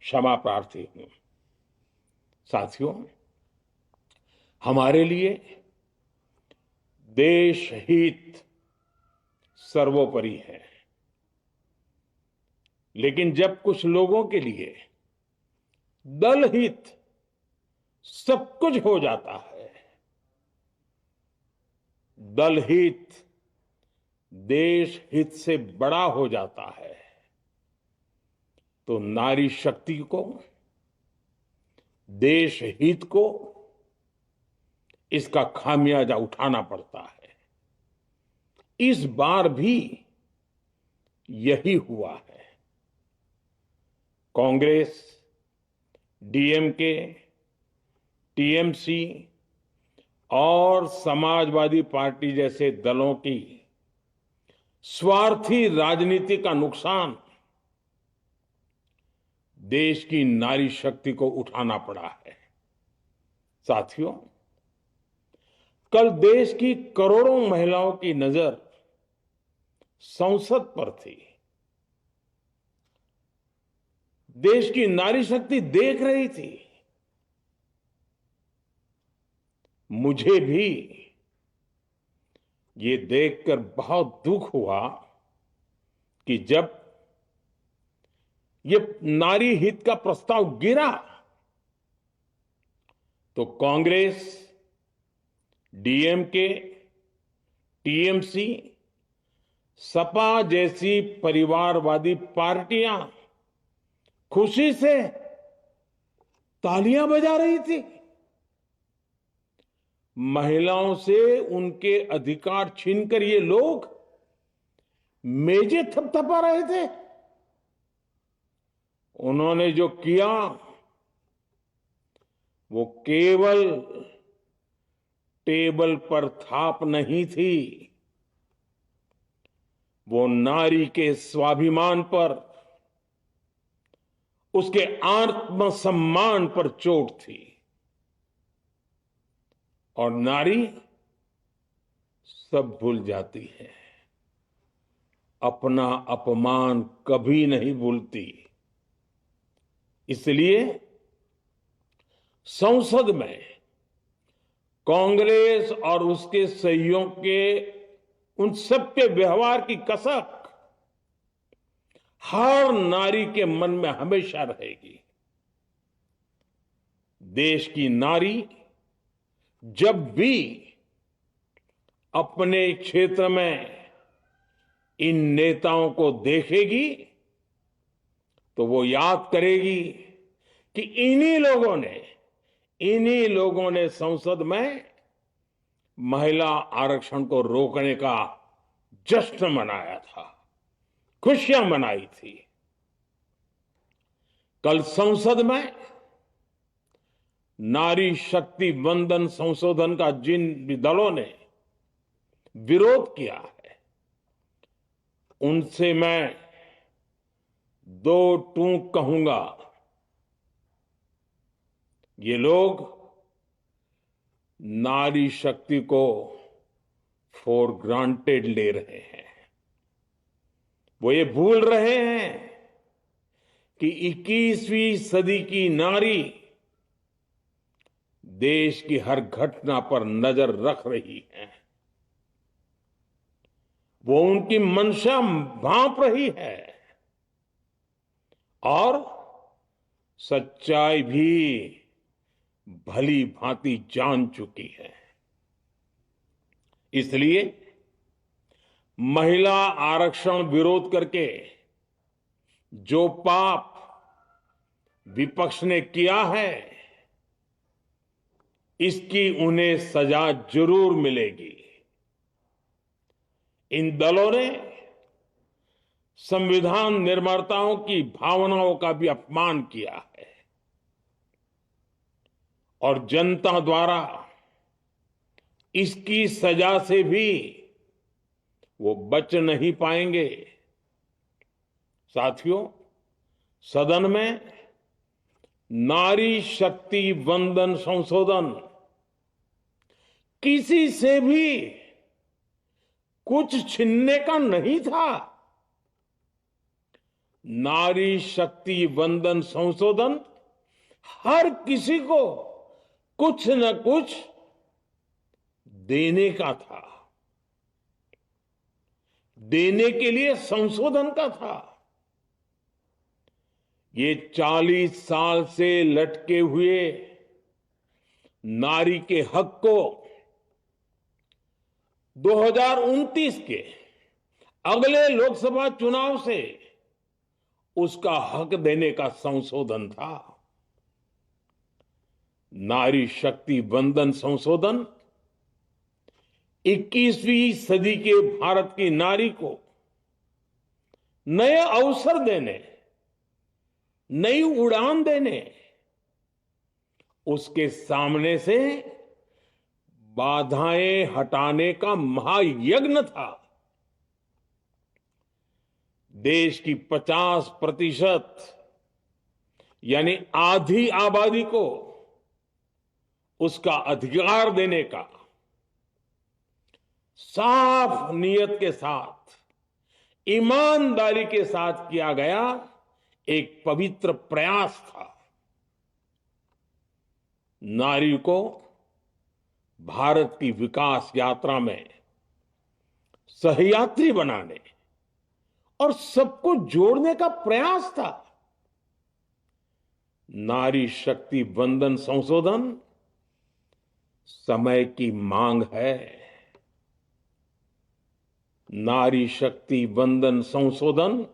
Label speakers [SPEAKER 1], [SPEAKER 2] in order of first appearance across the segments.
[SPEAKER 1] क्षमा प्रार्थी हूं। साथियों, हमारे लिए देश हित सर्वोपरि है, लेकिन जब कुछ लोगों के लिए दल हित सब कुछ हो जाता है, दल हित देश हित से बड़ा हो जाता है, तो नारी शक्ति को, देश हित को इसका खामियाजा उठाना पड़ता है। इस बार भी यही हुआ है। कांग्रेस, डीएमके, टीएमसी और समाजवादी पार्टी जैसे दलों की स्वार्थी राजनीति का नुकसान देश की नारी शक्ति को उठाना पड़ा है। साथियों, कल देश की करोड़ों महिलाओं की नजर संसद पर थी। देश की नारी शक्ति देख रही थी। मुझे भी ये देखकर बहुत दुख हुआ कि जब ये नारी हित का प्रस्ताव गिरा तो कांग्रेस, डीएमके, टीएमसी, सपा जैसी परिवारवादी पार्टियां खुशी से तालियां बजा रही थी। महिलाओं से उनके अधिकार छीनकर ये लोग मेजें थपथपा रहे थे। उन्होंने जो किया वो केवल टेबल पर थाप नहीं थी, वो नारी के स्वाभिमान पर, उसके आत्मसम्मान पर चोट थी। और नारी सब भूल जाती है, अपना अपमान कभी नहीं भूलती। इसलिए संसद में कांग्रेस और उसके सहयोग के उन सबके व्यवहार की कसक हर नारी के मन में हमेशा रहेगी। देश की नारी जब भी अपने क्षेत्र में इन नेताओं को देखेगी तो वो याद करेगी कि इन्हीं लोगों ने संसद में महिला आरक्षण को रोकने का जश्न मनाया था, खुशियां मनाई थी। कल संसद में नारी शक्ति वंदन संशोधन का जिन दलों ने विरोध किया है, उनसे मैं दो टूक कहूंगा। ये लोग नारी शक्ति को फॉर ग्रांटेड ले रहे हैं। वो ये भूल रहे हैं कि 21वीं सदी की नारी देश की हर घटना पर नजर रख रही है। वो उनकी मंशा भांप रही है और सच्चाई भी भली भांति जान चुकी है। इसलिए महिला आरक्षण विरोध करके जो पाप विपक्ष ने किया है, इसकी उन्हें सजा जरूर मिलेगी। इन दलों ने संविधान निर्माताओं की भावनाओं का भी अपमान किया है और जनता द्वारा इसकी सजा से भी वो बच नहीं पाएंगे। साथियों, सदन में नारी शक्ति वंदन संशोधन किसी से भी कुछ छीनने का नहीं था। नारी शक्ति वंदन संशोधन हर किसी को कुछ न कुछ देने का था, देने के लिए संशोधन का था। ये 40 साल से लटके हुए नारी के हक को 2029 के अगले लोकसभा चुनाव से उसका हक देने का संशोधन था। नारी शक्ति वंदन संशोधन 21वीं सदी के भारत की नारी को नए अवसर देने, नई उड़ान देने, उसके सामने से बाधाएं हटाने का महायज्ञ था। देश की 50% यानी आधी आबादी को उसका अधिकार देने का साफ नियत के साथ, ईमानदारी के साथ किया गया एक पवित्र प्रयास था। नारी को भारत की विकास यात्रा में सहयात्री बनाने और सबको जोड़ने का प्रयास था। नारी शक्ति वंदन संशोधन समय की मांग है। नारी शक्ति वंदन संशोधन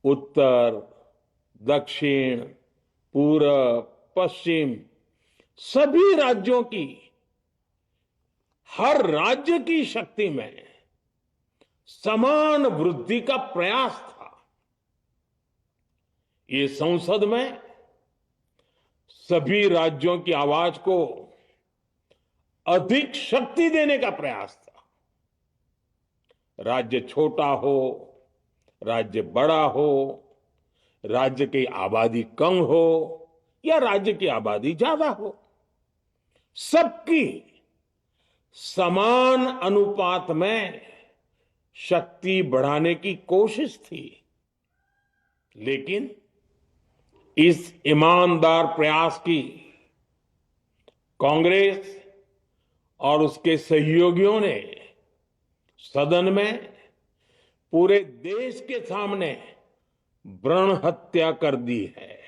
[SPEAKER 1] उत्तर, दक्षिण, पूरब, पश्चिम सभी राज्यों की, हर राज्य की शक्ति में समान वृद्धि का प्रयास था। ये संसद में सभी राज्यों की आवाज को अधिक शक्ति देने का प्रयास था। राज्य छोटा हो, राज्य बड़ा हो, राज्य की आबादी कम हो या राज्य की आबादी ज्यादा हो, सबकी समान अनुपात में शक्ति बढ़ाने की कोशिश थी। लेकिन इस ईमानदार प्रयास की कांग्रेस और उसके सहयोगियों ने सदन में पूरे देश के सामने भ्रूण हत्या कर दी है,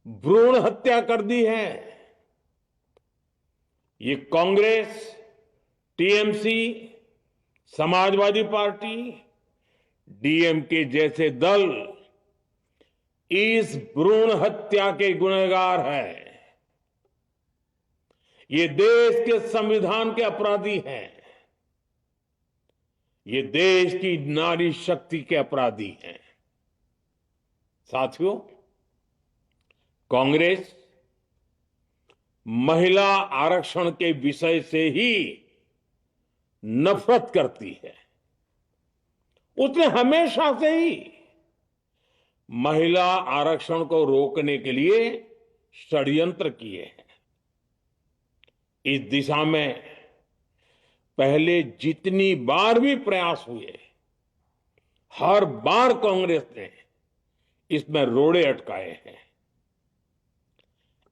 [SPEAKER 1] भ्रूण हत्या कर दी है। ये Congress, TMC, Samajwadi party, DMK जैसे दल इस भ्रूण हत्या के गुनहगार हैं। ये देश के संविधान के अपराधी हैं। ये देश की नारी शक्ति के अपराधी हैं। साथियों, कांग्रेस महिला आरक्षण के विषय से ही नफरत करती है। उसने हमेशा से ही महिला आरक्षण को रोकने के लिए षड्यंत्र किए हैं। इस दिशा में पहले जितनी बार भी प्रयास हुए, हर बार कांग्रेस ने इसमें रोड़े अटकाए हैं।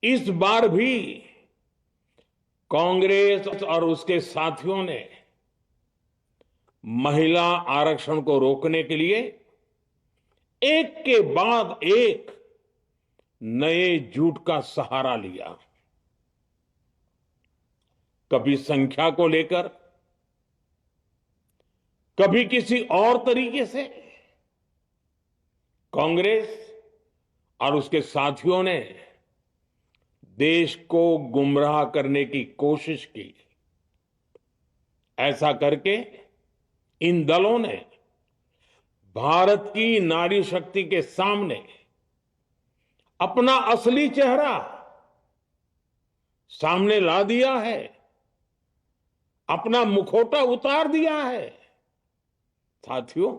[SPEAKER 1] इस बार भी कांग्रेस और उसके साथियों ने महिला आरक्षण को रोकने के लिए एक के बाद एक नए झूठ का सहारा लिया। कभी संख्या को लेकर, कभी किसी और तरीके से कांग्रेस और उसके साथियों ने देश को गुमराह करने की कोशिश की। ऐसा करके इन दलों ने भारत की नारी शक्ति के सामने अपना असली चेहरा सामने ला दिया है, अपना मुखौटा उतार दिया है। साथियों,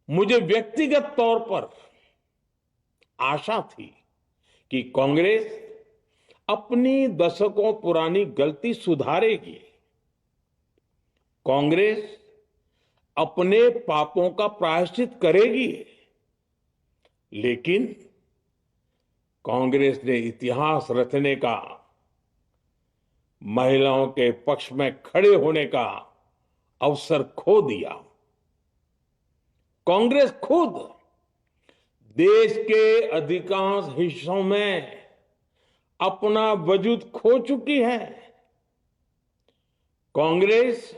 [SPEAKER 1] मुझे व्यक्तिगत तौर पर आशा थी कि कांग्रेस अपनी दशकों पुरानी गलती सुधारेगी। कांग्रेस अपने पापों का प्रायश्चित करेगी, लेकिन कांग्रेस ने इतिहास रचने का, महिलाओं के पक्ष में खड़े होने का अवसर खो दिया। कांग्रेस खुद देश के अधिकांश हिस्सों में अपना वजूद खो चुकी है। कांग्रेस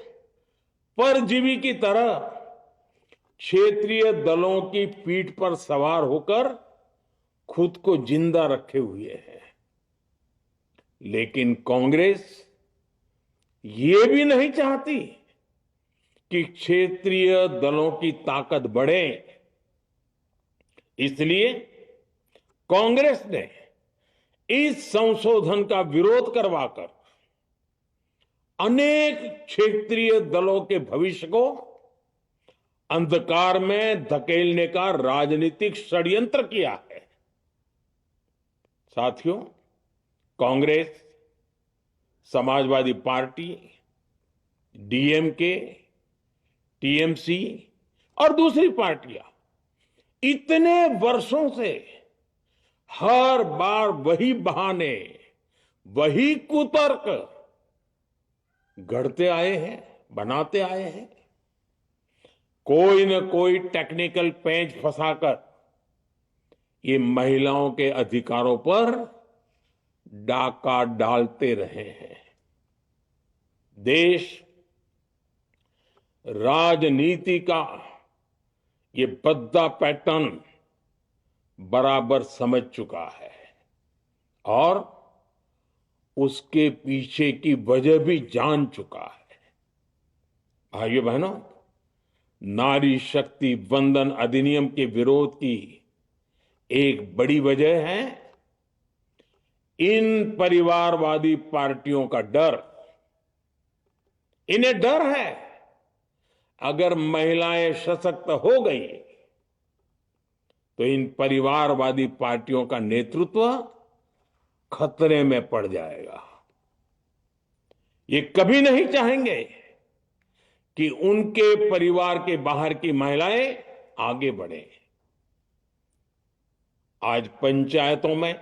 [SPEAKER 1] परजीवी की तरह क्षेत्रीय दलों की पीठ पर सवार होकर खुद को जिंदा रखे हुए है। लेकिन कांग्रेस ये भी नहीं चाहती कि क्षेत्रीय दलों की ताकत बढ़े। इसलिए कांग्रेस ने इस संशोधन का विरोध करवाकर अनेक क्षेत्रीय दलों के भविष्य को अंधकार में धकेलने का राजनीतिक षड्यंत्र किया है। साथियों, Congress, Samajwadi party, DMK, TMC और दूसरी पार्टियां इतने वर्षों से हर बार वही बहाने, वही कुतर्क गढ़ते आए हैं, बनाते आए हैं। कोई न कोई टेक्निकल पेंच फंसाकर ये महिलाओं के अधिकारों पर डाका डालते रहे हैं। देश राजनीति का ये बद्दा पैटर्न बराबर समझ चुका है और उसके पीछे की वजह भी जान चुका है। भाइयों बहनों, नारी शक्ति वंदन अधिनियम के विरोध की एक बड़ी वजह है इन परिवारवादी पार्टियों का डर। इन्हें डर है अगर महिलाएं सशक्त हो गई तो इन परिवारवादी पार्टियों का नेतृत्व खतरे में पड़ जाएगा। ये कभी नहीं चाहेंगे कि उनके परिवार के बाहर की महिलाएं आगे बढ़े। आज पंचायतों में,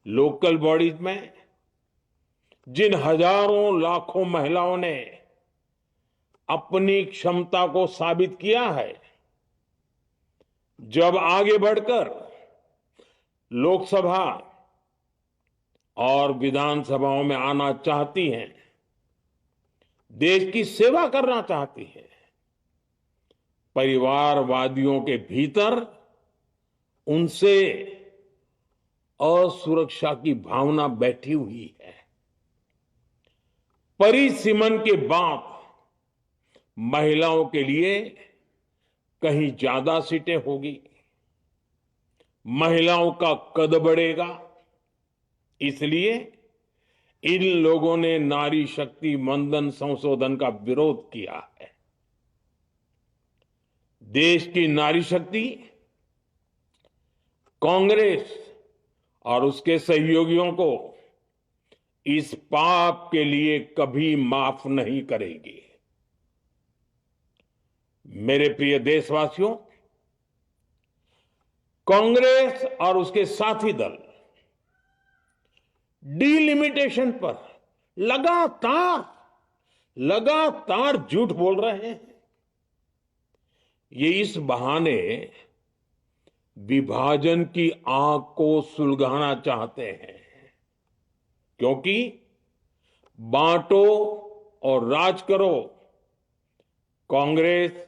[SPEAKER 1] लोकल बॉडीज में जिन हजारों लाखों महिलाओं ने अपनी क्षमता को साबित किया है, जब आगे बढ़कर लोकसभा और विधानसभाओं में आना चाहती हैं, देश की सेवा करना चाहती हैं, परिवारवादियों के भीतर उनसे असुरक्षा की भावना बैठी हुई है। परिसीमन के बाद महिलाओं के लिए कहीं ज्यादा सीटें होगी, महिलाओं का कद बढ़ेगा। इसलिए इन लोगों ने नारी शक्ति वंदन संशोधन का विरोध किया है। देश की नारी शक्ति कांग्रेस और उसके सहयोगियों को इस पाप के लिए कभी माफ नहीं करेगी। मेरे प्रिय देशवासियों, कांग्रेस और उसके साथी दल डिलिमिटेशन पर लगातार झूठ बोल रहे हैं। ये इस बहाने विभाजन की आग को सुलगाना चाहते हैं, क्योंकि बांटो और राज करो, कांग्रेस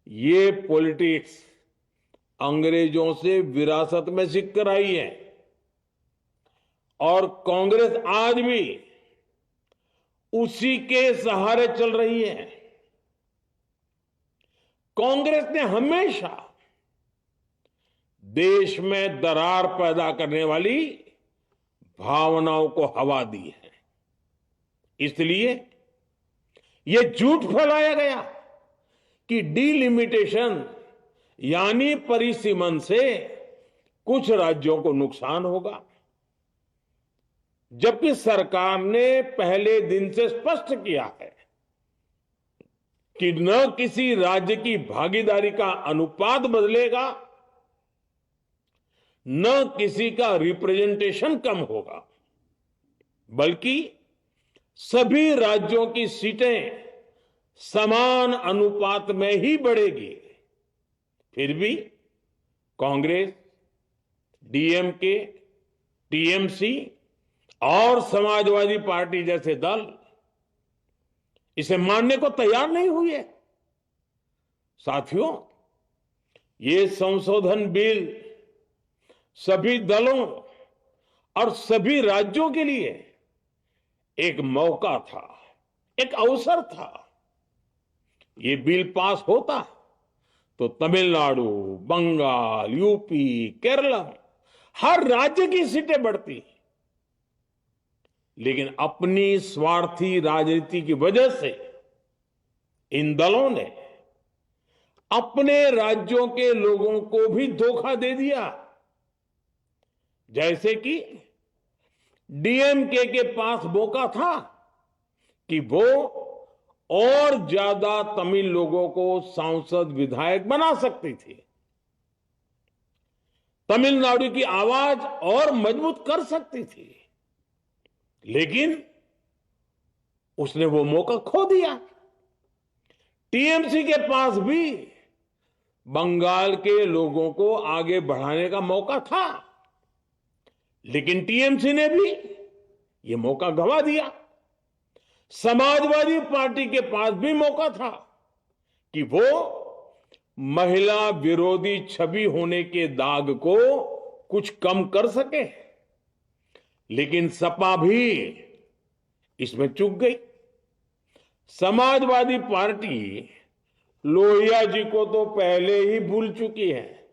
[SPEAKER 1] ये पॉलिटिक्स अंग्रेजों से विरासत में सीख कर आई है और कांग्रेस आज भी उसी के सहारे चल रही है। कांग्रेस ने हमेशा देश में दरार पैदा करने वाली भावनाओं को हवा दी है। इसलिए यह झूठ फैलाया गया कि डिलिमिटेशन यानी परिसीमन से कुछ राज्यों को नुकसान होगा, जबकि सरकार ने पहले दिन से स्पष्ट किया है कि न किसी राज्य की भागीदारी का अनुपात बदलेगा, न किसी का रिप्रेजेंटेशन कम होगा, बल्कि सभी राज्यों की सीटें समान अनुपात में ही बढ़ेगी। फिर भी कांग्रेस, डीएमके, टीएमसी और समाजवादी पार्टी जैसे दल इसे मानने को तैयार नहीं हुए। साथियों, ये संशोधन बिल सभी दलों और सभी राज्यों के लिए एक मौका था, एक अवसर था। ये बिल पास होता तो तमिलनाडु, बंगाल, यूपी, केरला, हर राज्य की सीटें बढ़ती। लेकिन अपनी स्वार्थी राजनीति की वजह से इन दलों ने अपने राज्यों के लोगों को भी धोखा दे दिया। जैसे कि डीएमके के पास मौका था कि वो और ज्यादा तमिल लोगों को सांसद विधायक बना सकती थी, तमिलनाडु की आवाज और मजबूत कर सकती थी, लेकिन उसने वो मौका खो दिया। टीएमसी के पास भी बंगाल के लोगों को आगे बढ़ाने का मौका था, लेकिन टीएमसी ने भी ये मौका गंवा दिया। समाजवादी पार्टी के पास भी मौका था कि वो महिला विरोधी छवि होने के दाग को कुछ कम कर सके, लेकिन सपा भी इसमें चूक गई। समाजवादी पार्टी लोहिया जी को तो पहले ही भूल चुकी है।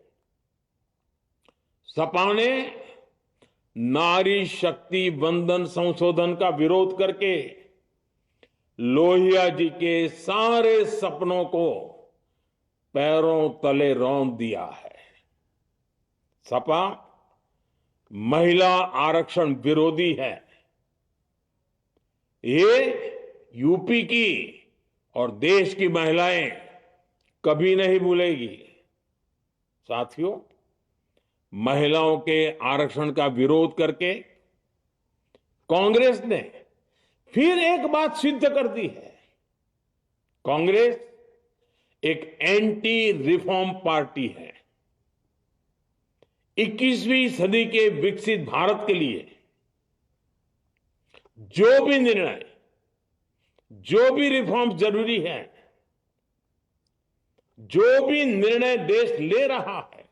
[SPEAKER 1] सपा ने नारी शक्ति वंदन संशोधन का विरोध करके लोहिया जी के सारे सपनों को पैरों तले रौंद दिया है। सपा महिला आरक्षण विरोधी है। ये यूपी की और देश की महिलाएं कभी नहीं भूलेगी। साथियों, महिलाओं के आरक्षण का विरोध करके कांग्रेस ने फिर एक बात सिद्ध कर दी है। कांग्रेस एक एंटी रिफॉर्म पार्टी है। 21वीं सदी के विकसित भारत के लिए जो भी निर्णय, जो भी रिफॉर्म जरूरी है, जो भी निर्णय देश ले रहा है,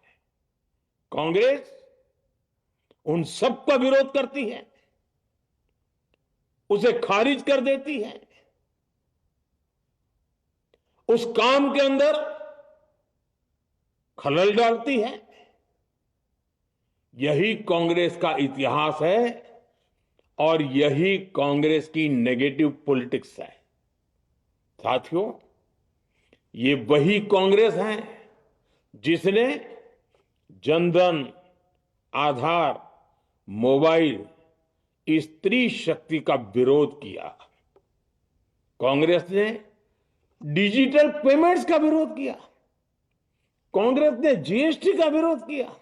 [SPEAKER 1] कांग्रेस उन सब का विरोध करती है, उसे खारिज कर देती है, उस काम के अंदर खलल डालती है। यही कांग्रेस का इतिहास है और यही कांग्रेस की नेगेटिव पॉलिटिक्स है। साथियों, ये वही कांग्रेस है जिसने जनधन, आधार, मोबाइल, स्त्री शक्ति का विरोध किया। कांग्रेस ने डिजिटल पेमेंट्स का विरोध किया। कांग्रेस ने जीएसटी का विरोध किया।